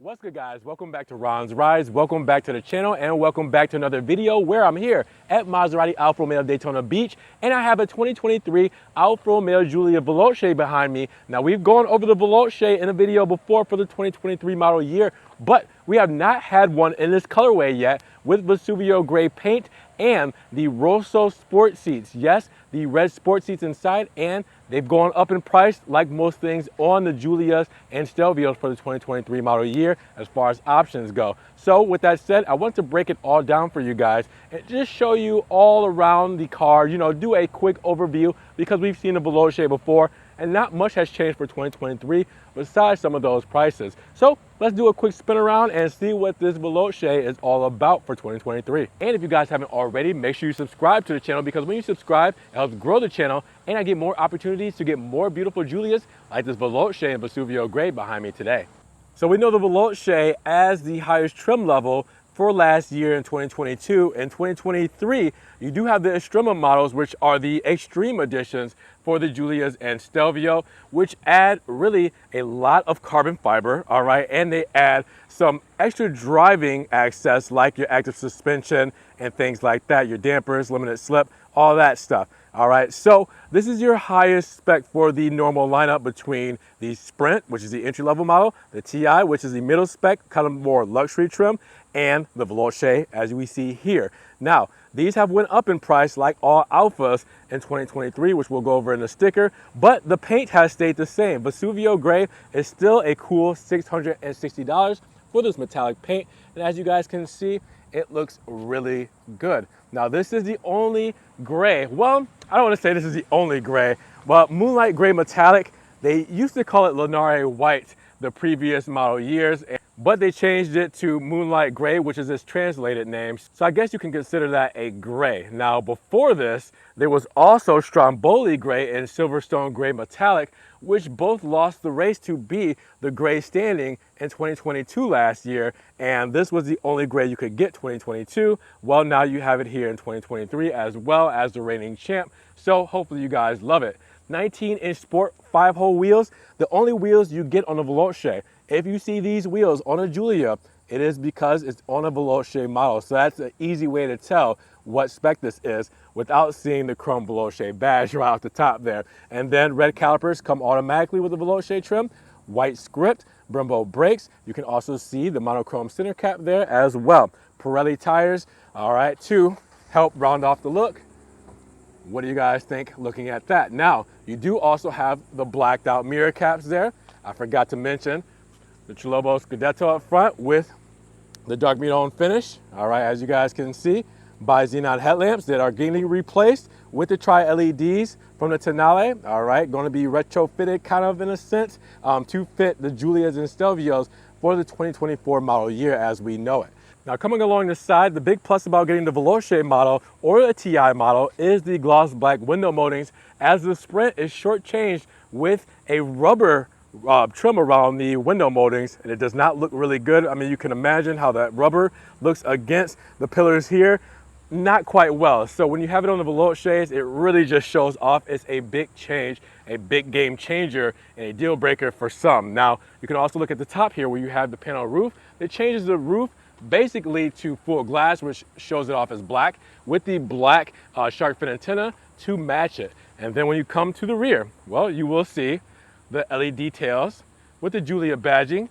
What's good, guys? Welcome back to Ron's Rides. Welcome back to the channel and welcome back to another video where I'm here at Maserati Alfa Romeo Daytona Beach and I have a 2023 Alfa Romeo Giulia Veloce behind me. Now, we've gone over the Veloce in a video before for the 2023 model year, but we have not had one in this colorway yet with Vesuvio gray paint and the Rosso sport seats. Yes, the red sport seats inside, and they've gone up in price like most things on the Giulias and Stelvios for the 2023 model year as far as options go. So with that said, I want to break it all down for you guys and just show you all around the car, do a quick overview because we've seen the Veloce before and not much has changed for 2023 besides some of those prices. So let's do a quick spin around and see what this Veloce is all about for 2023. And if you guys haven't already, make sure you subscribe to the channel because when you subscribe, it helps grow the channel and I get more opportunities to get more beautiful Giulias like this Veloce and Vesuvio gray behind me today. So we know the Veloce as the highest trim level for last year in 2022. In 2023, you do have the Extrema models, which are the extreme editions for the Giulias and Stelvio, which add really a lot of carbon fiber, all right? And they add some extra driving access like your active suspension and things like that, your dampers, limited slip, all that stuff. All right, so this is your highest spec for the normal lineup between the Sprint, which is the entry-level model, the TI, which is the middle spec, kind of more luxury trim, and the Veloce, as we see here. Now, these have went up in price like all Alfas in 2023, which we'll go over in the sticker, but the paint has stayed the same. Vesuvio gray is still a cool $660 for this metallic paint, and as you guys can see, it looks really good. Now, this is the only gray, well, I don't want to say this is the only gray, but Moonlight Gray Metallic, they used to call it Lunare White the previous model years, but they changed it to Moonlight Gray, which is its translated name. So I guess you can consider that a gray. Now, before this, there was also Stromboli Gray and Silverstone Gray Metallic, which both lost the race to be the gray standing in 2022 last year. And this was the only gray you could get 2022. Well, now you have it here in 2023 as well as the reigning champ. So hopefully you guys love it. 19-inch sport 5-hole wheels, the only wheels you get on a Veloce. If you see these wheels on a Giulia, it is because it's on a Veloce model. So that's an easy way to tell what spec this is without seeing the chrome Veloce badge right off the top there. And then red calipers come automatically with the Veloce trim, white script, Brembo brakes. You can also see the monochrome center cap there as well. Pirelli tires, all right, to help round off the look. What do you guys think looking at that? Now, you do also have the blacked out mirror caps there. I forgot to mention the Trelobos Scudetto up front with the dark metal finish. All right, as you guys can see, by xenon headlamps that are getting replaced with the tri-LEDs from the Tonale. All right, going to be retrofitted kind of in a sense to fit the Giulias and Stelvios for the 2024 model year as we know it. Now, coming along the side, the big plus about getting the Veloce model or the TI model is the gloss black window moldings, as the Sprint is shortchanged with a rubber trim around the window moldings, and it does not look really good. I mean, you can imagine how that rubber looks against the pillars here. Not quite well. So when you have it on the Veloces, it really just shows off. It's a big change, a big game changer, and a deal breaker for some. Now, you can also look at the top here where you have the panel roof. It changes the roof basically to full glass, which shows it off as black, with the black shark fin antenna to match it. And then when you come to the rear, well, you will see the LED details with the Giulia badging,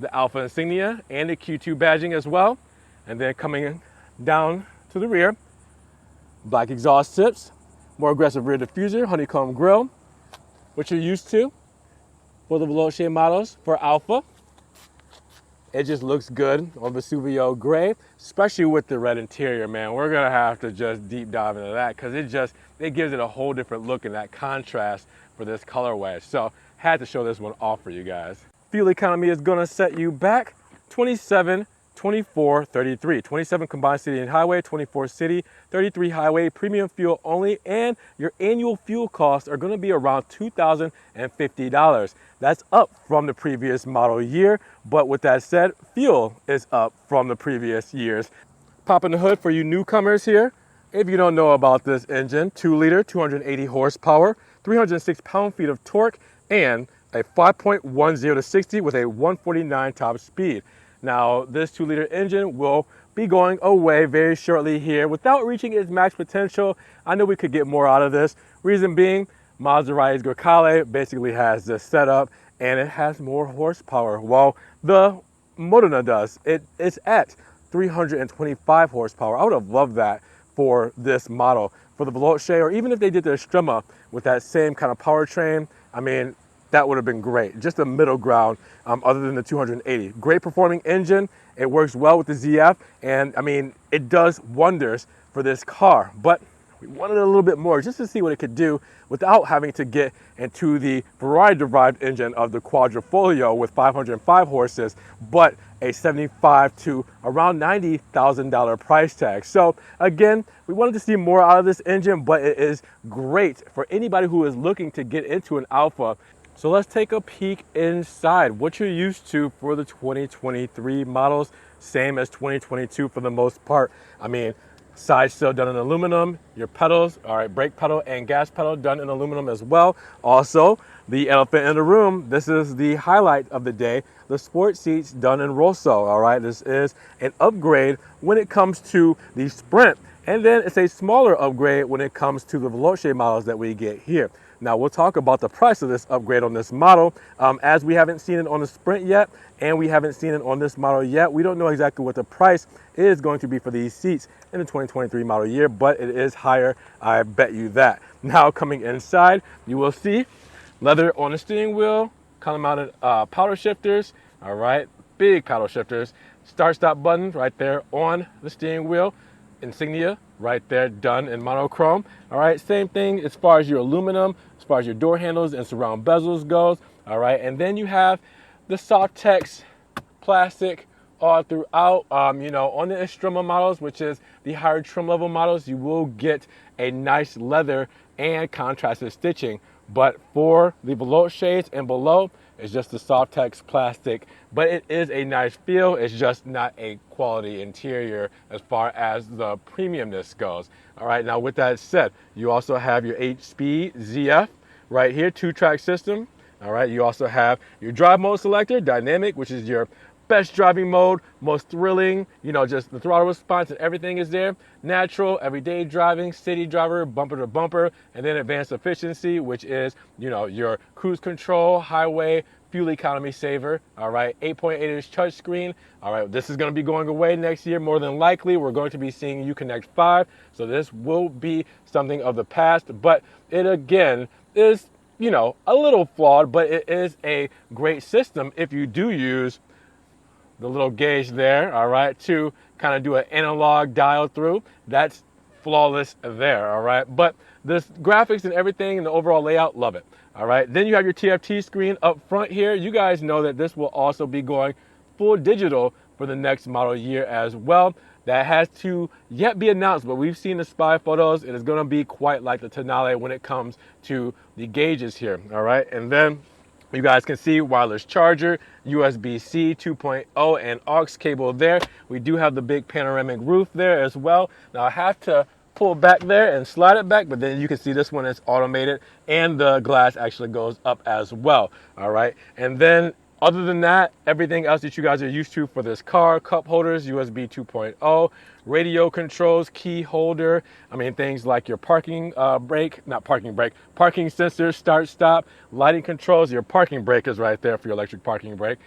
the Alfa insignia, and the Q2 badging as well. And then coming down to the rear, black exhaust tips, more aggressive rear diffuser, honeycomb grille, which you're used to for the Veloce models for Alfa. It just looks good on Vesuvio gray, especially with the red interior, man. We're gonna have to just deep dive into that because it gives it a whole different look and that contrast for this colorway. So had to show this one off for you guys. Fuel economy is gonna set you back 27, 24, 33. 27 combined city and highway, 24 city, 33 highway, premium fuel only, and your annual fuel costs are gonna be around $2,050. That's up from the previous model year, but with that said, fuel is up from the previous years. Popping the hood for you newcomers here. If you don't know about this engine, 2-liter, 280 horsepower, 306 pound-feet of torque, and a 5.10 to 60 with a 149 top speed. Now, this 2-liter engine will be going away very shortly here without reaching its max potential. I know we could get more out of this. Reason being, Maserati's Grecale basically has this setup and it has more horsepower. Well, the Modena does. It's at 325 horsepower. I would have loved that for this model. For the Veloce, or even if they did the Estrema with that same kind of powertrain, I mean, that would have been great. Just a middle ground other than the 280. Great performing engine. It works well with the ZF, and I mean, it does wonders for this car. But we wanted a little bit more just to see what it could do without having to get into the Ferrari-derived engine of the Quadrifoglio with 505 horses, but a $75,000 to around $90,000 price tag. So again, we wanted to see more out of this engine, but it is great for anybody who is looking to get into an Alfa. So let's take a peek inside. What you're used to for the 2023 models, same as 2022 for the most part. I mean, side still done in aluminum, your pedals, all right, brake pedal and gas pedal done in aluminum as well. Also, the elephant in the room, this is the highlight of the day, the sport seats done in rosso, all right? This is an upgrade when it comes to the Sprint, and then it's a smaller upgrade when it comes to the Veloce models that we get here. Now, we'll talk about the price of this upgrade on this model, as we haven't seen it on the Sprint yet, and we haven't seen it on this model yet. We don't know exactly what the price is going to be for these seats in the 2023 model year, but it is higher, I bet you that. Now, coming inside, you will see leather on the steering wheel, color-mounted paddle shifters, all right, big paddle shifters, start-stop button right there on the steering wheel, insignia right there done in monochrome. All right, same thing as far as your aluminum, as far as your door handles and surround bezels goes. All right, and then you have the Softex plastic all throughout. You know, on the Estrema models, which is the higher trim level models, you will get a nice leather and contrasted stitching. But for the Veloce and below, it's just the Softex plastic, but it is a nice feel. It's just not a quality interior as far as the premiumness goes. All right, now with that said, you also have your 8-speed ZF right here, 2-track system. All right, you also have your drive mode selector, dynamic, which is your best driving mode, most thrilling, you know, just the throttle response and everything is there. Natural, everyday driving, city driver, bumper to bumper, and then advanced efficiency, which is, you know, your cruise control, highway, fuel economy saver. All right, 8.8-inch touchscreen. All right, this is going to be going away next year, more than likely. We're going to be seeing Uconnect 5, so this will be something of the past, but it again is, you know, a little flawed, but it is a great system if you do use the little gauge there, all right, to kind of do an analog dial through. That's flawless there, all right? But this graphics and everything and the overall layout, love it, all right? Then you have your TFT screen up front here. You guys know that this will also be going full digital for the next model year as well. That has to yet be announced, but we've seen the spy photos. It is going to be quite like the Tonale when it comes to the gauges here, all right? And then you guys can see wireless charger, USB-C 2.0 and aux cable there. We do have the big panoramic roof there as well. Now I have to pull back there and slide it back, but then you can see this one is automated and the glass actually goes up as well. All right, and then other than that, everything else that you guys are used to for this car, cup holders, USB 2.0, radio controls, key holder. I mean, things like your parking parking sensor, start, stop, lighting controls, your parking brake is right there for your electric parking brake.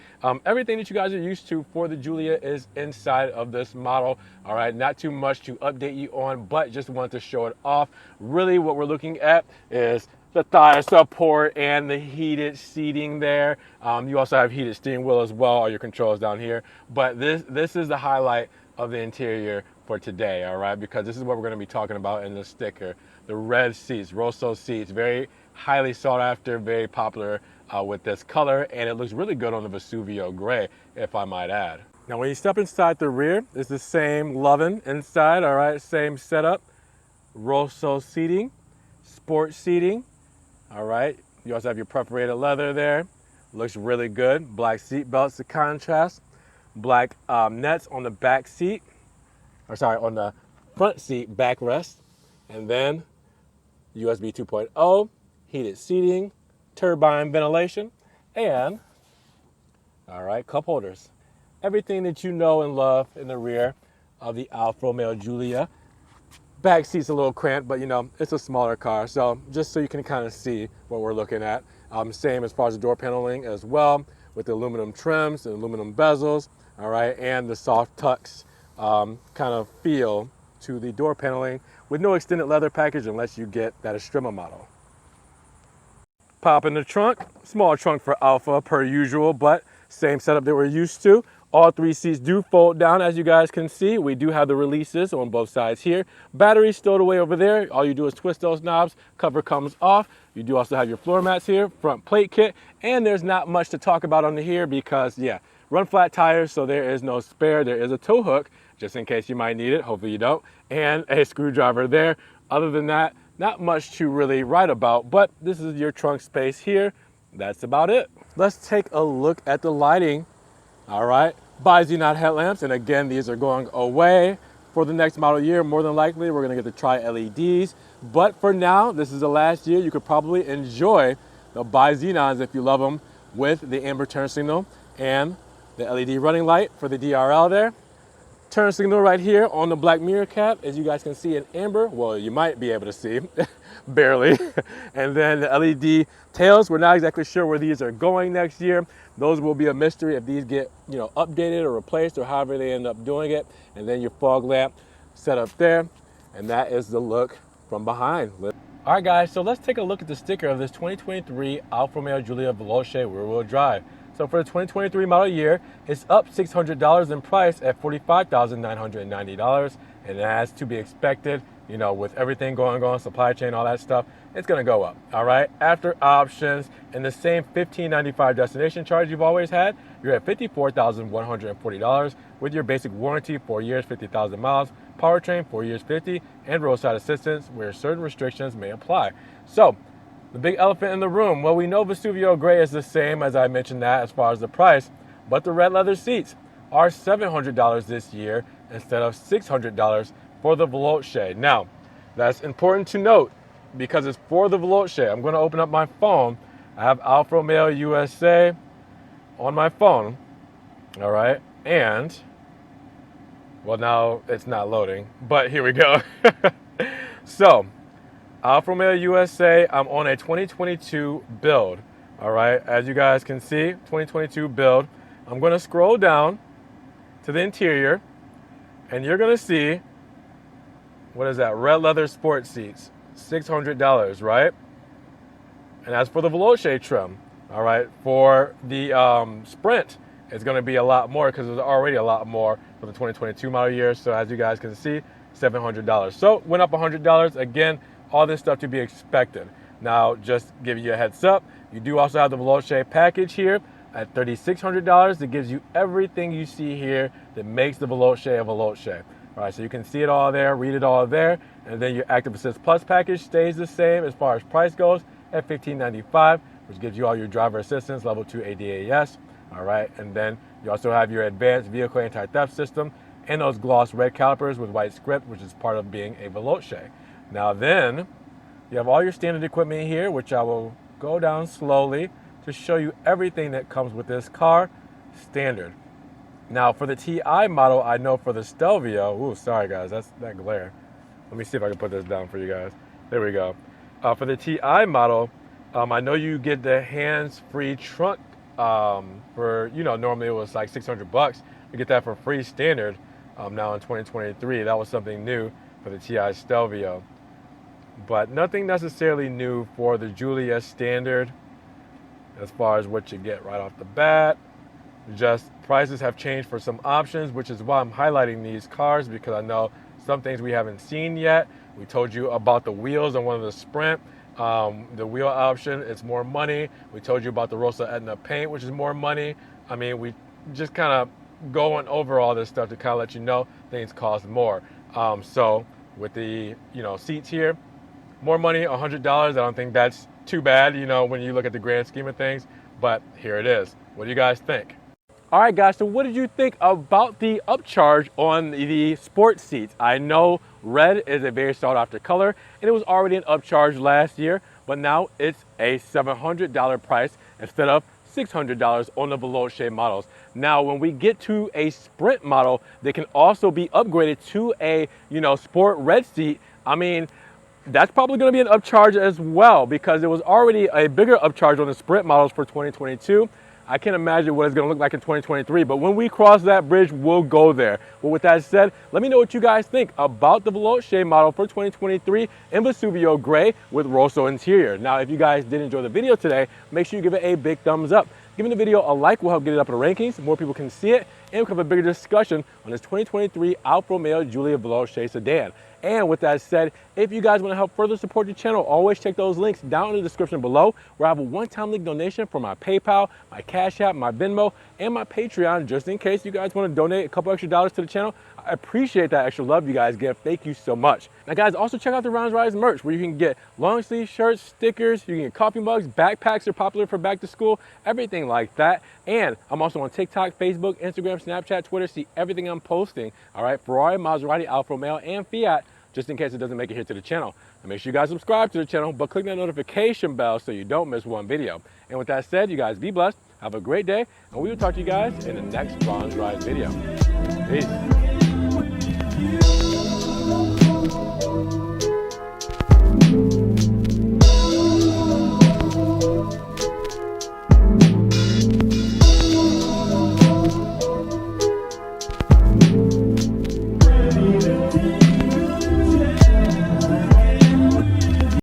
Everything that you guys are used to for the Giulia is inside of this model. All right, not too much to update you on, but just wanted to show it off. Really what we're looking at is the thigh support and the heated seating there. You also have heated steering wheel as well, all your controls down here. But this is the highlight of the interior for today, all right? Because this is what we're gonna be talking about in the sticker. The red seats, rosso seats, very highly sought after, very popular with this color, and it looks really good on the Vesuvio gray, if I might add. Now, when you step inside the rear, it's the same loving inside, all right? Same setup, rosso seating, sport seating. All right, you also have your perforated leather there. Looks really good. Black seat belts to contrast. Black nets on the back seat, on the front seat backrest. And then USB 2.0, heated seating, turbine ventilation. And, all right, cup holders. Everything that you know and love in the rear of the Alfa Romeo Giulia. Back seat's a little cramped, but you know, it's a smaller car. So just so you can kind of see what we're looking at. Same as far as the door paneling as well, with the aluminum trims and aluminum bezels, all right, and the soft tucks kind of feel to the door paneling with no extended leather package unless you get that Estrema model. Pop in the trunk, small trunk for Alfa per usual, but same setup that we're used to. All three seats do fold down, as you guys can see. We do have the releases on both sides here. Battery stowed away over there. All you do is twist those knobs, cover comes off. You do also have your floor mats here, front plate kit, and there's not much to talk about under here because, yeah, run flat tires, so there is no spare. There is a tow hook, just in case you might need it. Hopefully you don't. And a screwdriver there. Other than that, not much to really write about, but this is your trunk space here. That's about it. Let's take a look at the lighting. All right, bi-xenon headlamps, and again, these are going away for the next model year. More than likely, we're gonna get the tri-LEDs, but for now, this is the last year. You could probably enjoy the bi-xenons if you love them with the amber turn signal and the LED running light for the DRL there. Turn signal right here on the black mirror cap, as you guys can see in amber. Well, you might be able to see, barely. And then the LED tails, we're not exactly sure where these are going next year. Those will be a mystery if these get, you know, updated or replaced or however they end up doing it. And then your fog lamp set up there. And that is the look from behind. All right, guys, so let's take a look at the sticker of this 2023 Alfa Romeo Giulia Veloce rear-wheel drive. So for the 2023 model year, it's up $600 in price at $45,990, and as to be expected, you know, with everything going on, supply chain, all that stuff, it's gonna go up, all right? After options and the same $1,595 destination charge you've always had, you're at $54,140 with your basic warranty, 4 years, 50,000 miles, powertrain, 4 years, 50, and roadside assistance where certain restrictions may apply. So, the big elephant in the room, well, we know Vesuvio Gray is the same, as I mentioned that as far as the price, but the red leather seats are $700 this year instead of $600 for the Veloce. Now, that's important to note because it's for the Veloce. I'm going to open up my phone. I have Alfa Romeo USA on my phone, all right, and, well, now it's not loading, but here we go. So, Alfa Romeo USA, I'm on a 2022 build, all right? As you guys can see, 2022 build. I'm gonna scroll down to the interior, and you're gonna see, what is that, red leather sport seats, $600, right? And as for the Veloce trim, all right, for the Sprint, it's gonna be a lot more because there's already a lot more for the 2022 model year. So as you guys can see, $700. So went up $100, again, all this stuff to be expected. Now, just give you a heads up, you do also have the Veloce package here at $3,600 that gives you everything you see here that makes the Veloce a Veloce. All right, so you can see it all there, read it all there, and then your Active Assist Plus package stays the same as far as price goes at $1,595, which gives you all your driver assistance, level 2 ADAS, all right, and then you also have your advanced vehicle anti-theft system and those gloss red calipers with white script, which is part of being a Veloce. Now then, you have all your standard equipment here, which I will go down slowly to show you everything that comes with this car, standard. Now for the TI model, I know for the Stelvio, ooh, sorry guys, that's that glare. Let me see if I can put this down for you guys. There we go. For the TI model, I know you get the hands-free trunk for, you know, normally it was like $600. You get that for free standard now in 2023. That was something new for the TI Stelvio. But nothing necessarily new for the Giulia standard as far as what you get right off the bat. Just prices have changed for some options, which is why I'm highlighting these cars, because I know some things we haven't seen yet. We told you about the wheels on one of the Sprint. The wheel option, it's more money. We told you about the Rosso Etna paint, which is more money. I mean, we just kind of going over all this stuff to kind of let you know things cost more. So with the, you know, seats here, more money, $100. I don't think that's too bad, you know, when you look at the grand scheme of things, but here it is. What do you guys think? All right, guys, so what did you think about the upcharge on the sport seats? I know red is a very sought after color, and it was already an upcharge last year, but now it's a $700 price instead of $600 on the Veloce models. Now, when we get to a Sprint model, they can also be upgraded to a, sport red seat. I mean, that's probably going to be an upcharge as well, because it was already a bigger upcharge on the Sprint models for 2022. I can't imagine what it's going to look like in 2023, but when we cross that bridge, we'll go there. Well, with that said, let me know what you guys think about the Veloce model for 2023 in Vesuvio Gray with Rosso interior. Now, if you guys did enjoy the video today, make sure you give it a big thumbs up. Giving the video a like will help get it up in the rankings, more people can see it, and we can have a bigger discussion on this 2023 Alfa Romeo Giulia Veloce sedan. And with that said, if you guys want to help further support the channel, always check those links down in the description below, where I have a one-time link donation for my PayPal, my Cash App, my Venmo, and my Patreon, just in case you guys want to donate a couple extra dollars to the channel. I appreciate that extra love you guys give. Thank you so much. Now guys, also check out the Ron's Rise merch, where you can get long sleeve shirts, stickers, you can get coffee mugs, backpacks are popular for back to school, everything like that. And I'm also on TikTok, Facebook, Instagram, Snapchat, Twitter. See everything I'm posting, all right? Ferrari, Maserati, Alfa Romeo, and Fiat, just in case it doesn't make it here to the channel. And make sure you guys subscribe to the channel, but click that notification bell so you don't miss one video. And with that said, you guys be blessed, have a great day, and we will talk to you guys in the next Ron's Rise video. Peace.